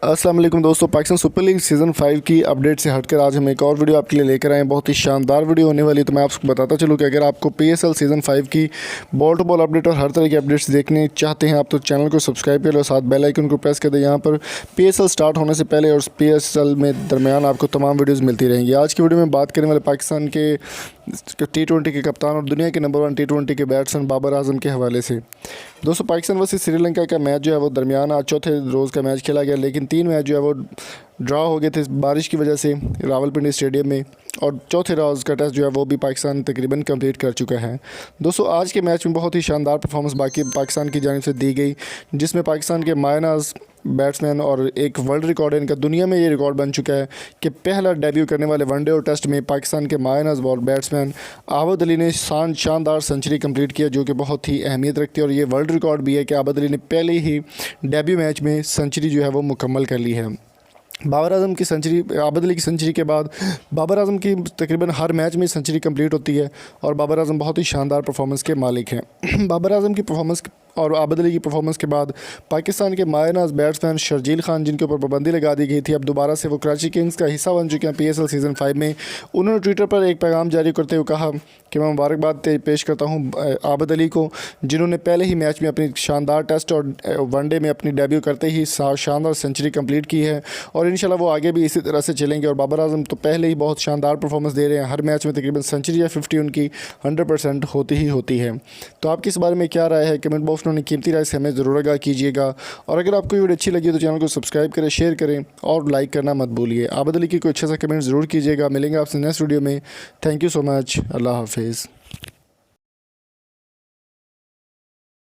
अस्सलाम वालेकुम दोस्तों, पाकिस्तान सुपर लीग सीज़न 5 की अपडेट से हटकर आज हम एक और वीडियो आपके लिए लेकर आए हैं। बहुत ही शानदार वीडियो होने वाली है। तो मैं आपको बताता चलूँ कि अगर आपको पीएसएल सीज़न 5 की बॉल टू बॉल अपडेट और हर तरह की अपडेट्स देखने चाहते हैं आप, तो चैनल को सब्सक्राइब कर लो, साथ बेल आइकन को प्रेस कर दें। यहाँ पर पीएसएल स्टार्ट होने से पहले और पीएसएल में दरमियान आपको तमाम वीडियोज़ मिलती रहेंगी। आज की वीडियो में बात करने वाले पाकिस्तान के T20 के कप्तान और दुनिया के नंबर 1 T20 के बैट्समैन बाबर आजम के हवाले से। दोस्तों, पाकिस्तान वर्सेस श्रीलंका का मैच जो है वो दरमियान आज चौथे रोज़ का मैच खेला गया, लेकिन 3 मैच जो है वो ड्रा हो गए थे बारिश की वजह से रावलपिंडी स्टेडियम में, और चौथे रोज़ का टेस्ट जो है वो भी पाकिस्तान तकरीबन कंप्लीट कर चुका है। दोस्तों, आज के मैच में बहुत ही शानदार परफॉर्मेंस बाकी पाकिस्तान की जानिब से दी गई, जिसमें पाकिस्तान के मायनाज बैट्समैन और एक वर्ल्ड रिकॉर्ड है इनका, दुनिया में ये रिकॉर्ड बन चुका है कि पहला डेब्यू करने वाले वनडे और टेस्ट में पाकिस्तान के मायनाज बॉल बैट्समैन आबद अली ने शानदार सेंचुरी कंप्लीट किया, जो कि बहुत ही अहमियत रखती है। और ये वर्ल्ड रिकॉर्ड भी है कि आबद अली ने पहले ही डेब्यू मैच में सेंचुरी जो है वो मुकम्मल कर ली है। बाबर आजम की सेंचुरी, आबद अली की सेंचुरी के बाद बाबर आजम की तकरीबन हर मैच में सेंचुरी कंप्लीट होती है, और बाबर आजम बहुत ही शानदार परफॉर्मेंस के मालिक हैं। बाबर आजम की परफॉर्मेंस और आबद अली की परफॉर्मेंस के बाद पाकिस्तान के मायनाज बैट्समैन शर्जील खान, जिनके ऊपर पाबंदी लगा दी गई थी, अब दोबारा से वो कराची किंग्स का हिस्सा बन चुके हैं पीएसएल सीज़न 5 में। उन्होंने ट्विटर पर एक पैगाम जारी करते हुए कहा कि मैं मुबारकबाद पेश करता हूँ आबद अली को, जिन्होंने पहले ही मैच में अपनी शानदार टेस्ट और वनडे में अपनी डेब्यू करते ही शानदार सेंचुरी कंप्लीट की है, और इंशाल्लाह वो आगे भी इसी तरह से चलेंगे। और बाबर आजम तो पहले ही बहुत शानदार परफॉर्मेंस दे रहे हैं, हर मैच में तकरीबन सेंचुरी या 50 उनकी 100% होती ही होती है। तो आपकी इस बारे में क्या राय है, कमेंट बॉक्स में कीमती राय से हमें ज़रूर आगाह कीजिएगा। और अगर आपको वीडियो अच्छी लगी तो चैनल को सब्सक्राइब करें, शेयर करें और लाइक करना मत भूलिए। आबद अली की कोई अच्छा सा कमेंट ज़रूर कीजिएगा। मिलेंगे आपसे नेक्स्ट वीडियो में। Thank you so much. अल्लाह हाफिज़।